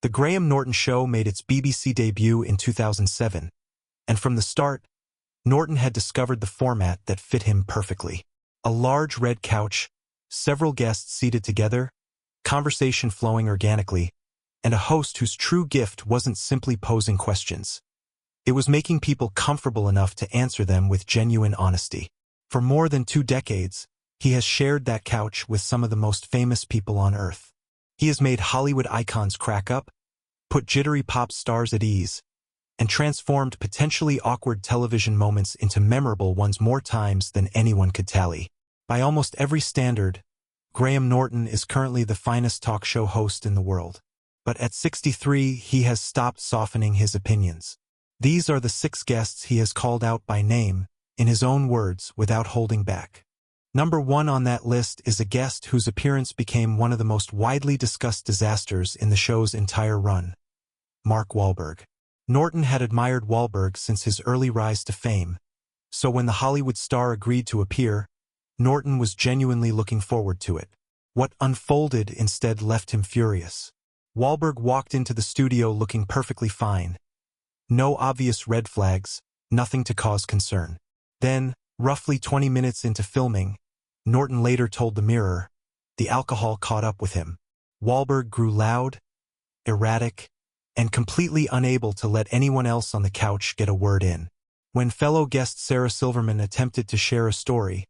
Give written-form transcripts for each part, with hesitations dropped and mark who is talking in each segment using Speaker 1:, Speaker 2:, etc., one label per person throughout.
Speaker 1: The Graham Norton Show made its BBC debut in 2007, and from the start, Norton had discovered the format that fit him perfectly. A large red couch, several guests seated together, conversation flowing organically, and a host whose true gift wasn't simply posing questions. It was making people comfortable enough to answer them with genuine honesty. For more than 2 decades, he has shared that couch with some of the most famous people on Earth. He has made Hollywood icons crack up, put jittery pop stars at ease, and transformed potentially awkward television moments into memorable ones more times than anyone could tally. By almost every standard, Graham Norton is currently the finest talk show host in the world. But at 63, he has stopped softening his opinions. These are the 6 guests he has called out by name, in his own words, without holding back. Number 1 on that list is a guest whose appearance became one of the most widely discussed disasters in the show's entire run: Mark Wahlberg. Norton had admired Wahlberg since his early rise to fame, so when the Hollywood star agreed to appear, Norton was genuinely looking forward to it. What unfolded instead left him furious. Wahlberg walked into the studio looking perfectly fine. No obvious red flags, nothing to cause concern. Then, roughly 20 minutes into filming, Norton later told the Mirror, the alcohol caught up with him. Wahlberg grew loud, erratic, and completely unable to let anyone else on the couch get a word in. When fellow guest Sarah Silverman attempted to share a story,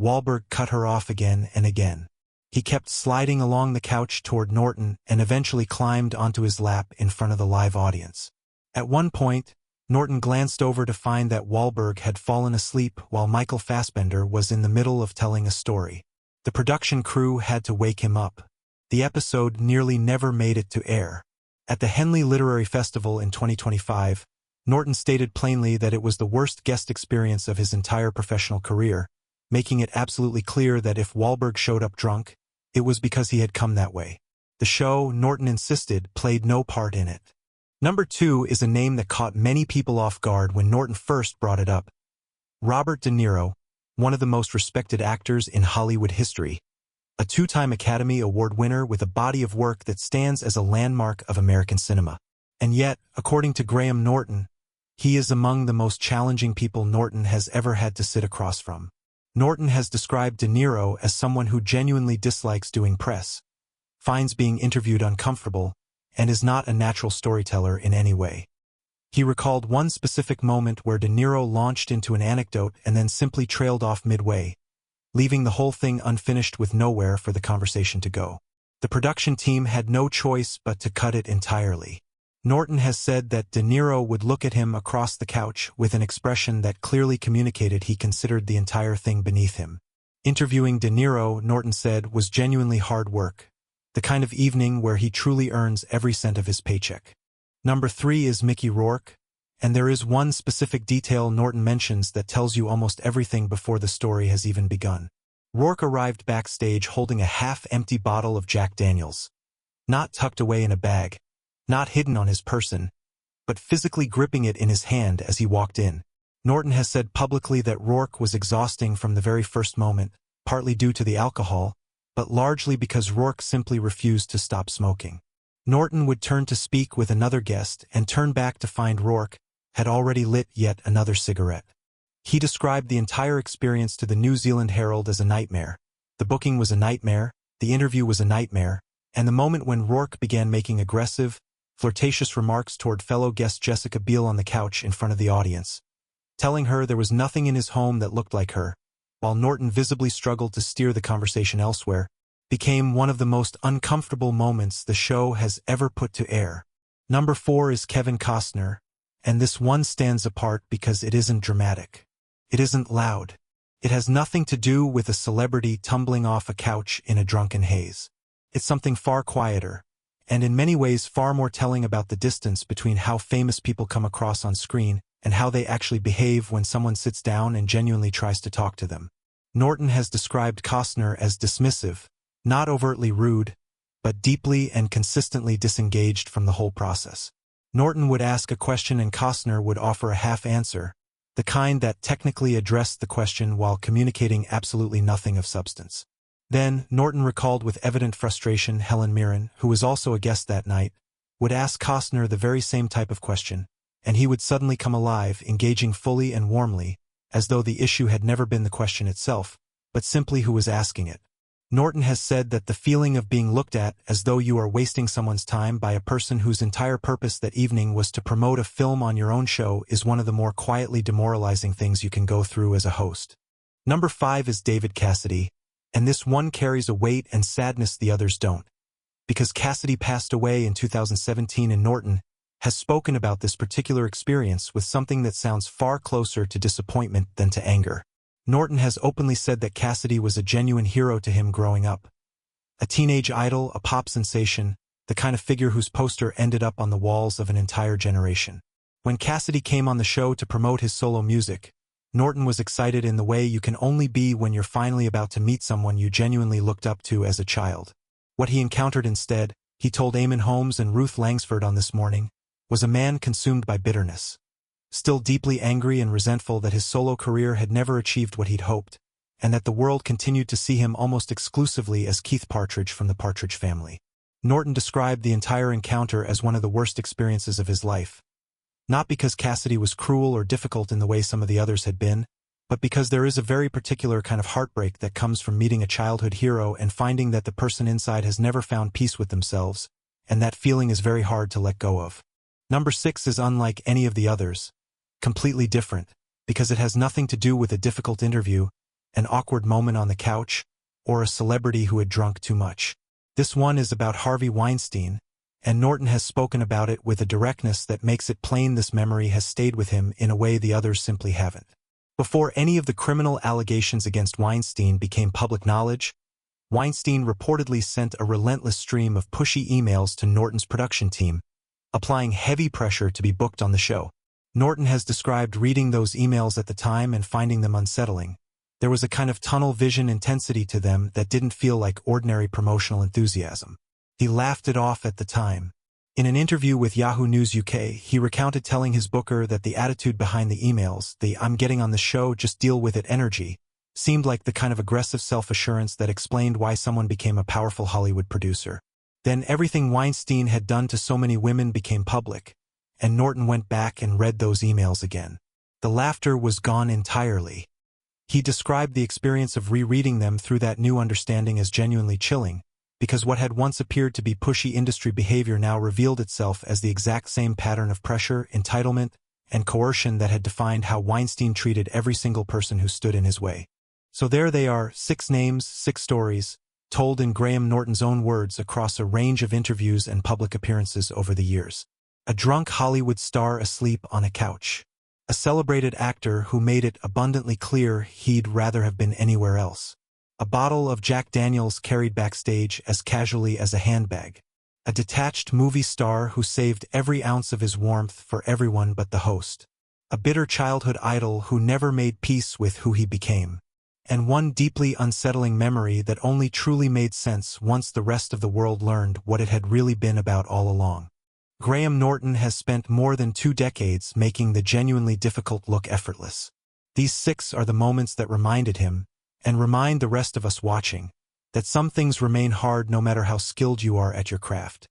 Speaker 1: Wahlberg cut her off again and again. He kept sliding along the couch toward Norton and eventually climbed onto his lap in front of the live audience. At one point, Norton glanced over to find that Wahlberg had fallen asleep while Michael Fassbender was in the middle of telling a story. The production crew had to wake him up. The episode nearly never made it to air. At the Henley Literary Festival in 2025, Norton stated plainly that it was the worst guest experience of his entire professional career, making it absolutely clear that if Wahlberg showed up drunk, it was because he had come that way. The show, Norton insisted, played no part in it. Number 2 is a name that caught many people off guard when Norton first brought it up: Robert De Niro, one of the most respected actors in Hollywood history, a 2-time Academy Award winner with a body of work that stands as a landmark of American cinema. And yet, according to Graham Norton, he is among the most challenging people Norton has ever had to sit across from. Norton has described De Niro as someone who genuinely dislikes doing press, finds being interviewed uncomfortable, and is not a natural storyteller in any way. He recalled one specific moment where De Niro launched into an anecdote and then simply trailed off midway, leaving the whole thing unfinished with nowhere for the conversation to go. The production team had no choice but to cut it entirely. Norton has said that De Niro would look at him across the couch with an expression that clearly communicated he considered the entire thing beneath him. Interviewing De Niro, Norton said, was genuinely hard work, the kind of evening where he truly earns every cent of his paycheck. Number 3 is Mickey Rourke, and there is one specific detail Norton mentions that tells you almost everything before the story has even begun. Rourke arrived backstage holding a half-empty bottle of Jack Daniels, not tucked away in a bag, not hidden on his person, but physically gripping it in his hand as he walked in. Norton has said publicly that Rourke was exhausting from the very first moment, partly due to the alcohol, but largely because Rourke simply refused to stop smoking. Norton would turn to speak with another guest and turn back to find Rourke had already lit yet another cigarette. He described the entire experience to the New Zealand Herald as a nightmare. The booking was a nightmare, the interview was a nightmare, and the moment when Rourke began making aggressive, flirtatious remarks toward fellow guest Jessica Biel on the couch in front of the audience, telling her there was nothing in his home that looked like her, while Norton visibly struggled to steer the conversation elsewhere, became one of the most uncomfortable moments the show has ever put to air. Number 4 is Kevin Costner, and this one stands apart because it isn't dramatic. It isn't loud. It has nothing to do with a celebrity tumbling off a couch in a drunken haze. It's something far quieter, and in many ways far more telling about the distance between how famous people come across on screen and how they actually behave when someone sits down and genuinely tries to talk to them. Norton has described Costner as dismissive, not overtly rude, but deeply and consistently disengaged from the whole process. Norton would ask a question and Costner would offer a half answer, the kind that technically addressed the question while communicating absolutely nothing of substance. Then, Norton recalled with evident frustration Helen Mirren, who was also a guest that night, would ask Costner the very same type of question, and he would suddenly come alive, engaging fully and warmly, as though the issue had never been the question itself, but simply who was asking it. Norton has said that the feeling of being looked at as though you are wasting someone's time by a person whose entire purpose that evening was to promote a film on your own show is one of the more quietly demoralizing things you can go through as a host. Number 5 is David Cassidy, and this one carries a weight and sadness the others don't. Because Cassidy passed away in 2017 and Norton has spoken about this particular experience with something that sounds far closer to disappointment than to anger. Norton has openly said that Cassidy was a genuine hero to him growing up. A teenage idol, a pop sensation, the kind of figure whose poster ended up on the walls of an entire generation. When Cassidy came on the show to promote his solo music, Norton was excited in the way you can only be when you're finally about to meet someone you genuinely looked up to as a child. What he encountered instead, he told Eamon Holmes and Ruth Langsford on This Morning, was a man consumed by bitterness. Still deeply angry and resentful that his solo career had never achieved what he'd hoped, and that the world continued to see him almost exclusively as Keith Partridge from the Partridge Family. Norton described the entire encounter as one of the worst experiences of his life. Not because Cassidy was cruel or difficult in the way some of the others had been, but because there is a very particular kind of heartbreak that comes from meeting a childhood hero and finding that the person inside has never found peace with themselves, and that feeling is very hard to let go of. Number 6 is unlike any of the others. Completely different, because it has nothing to do with a difficult interview, an awkward moment on the couch, or a celebrity who had drunk too much. This one is about Harvey Weinstein, and Norton has spoken about it with a directness that makes it plain this memory has stayed with him in a way the others simply haven't. Before any of the criminal allegations against Weinstein became public knowledge, Weinstein reportedly sent a relentless stream of pushy emails to Norton's production team, applying heavy pressure to be booked on the show. Norton has described reading those emails at the time and finding them unsettling. There was a kind of tunnel vision intensity to them that didn't feel like ordinary promotional enthusiasm. He laughed it off at the time. In an interview with Yahoo News UK, he recounted telling his booker that the attitude behind the emails, the "I'm getting on the show, just deal with it" energy, seemed like the kind of aggressive self-assurance that explained why someone became a powerful Hollywood producer. Then everything Weinstein had done to so many women became public, and Norton went back and read those emails again. The laughter was gone entirely. He described the experience of rereading them through that new understanding as genuinely chilling, because what had once appeared to be pushy industry behavior now revealed itself as the exact same pattern of pressure, entitlement, and coercion that had defined how Weinstein treated every single person who stood in his way. So there they are, 6 names, 6 stories, told in Graham Norton's own words across a range of interviews and public appearances over the years. A drunk Hollywood star asleep on a couch. A celebrated actor who made it abundantly clear he'd rather have been anywhere else. A bottle of Jack Daniels carried backstage as casually as a handbag. A detached movie star who saved every ounce of his warmth for everyone but the host. A bitter childhood idol who never made peace with who he became. And one deeply unsettling memory that only truly made sense once the rest of the world learned what it had really been about all along. Graham Norton has spent more than 2 decades making the genuinely difficult look effortless. These 6 are the moments that reminded him, and remind the rest of us watching, that some things remain hard no matter how skilled you are at your craft.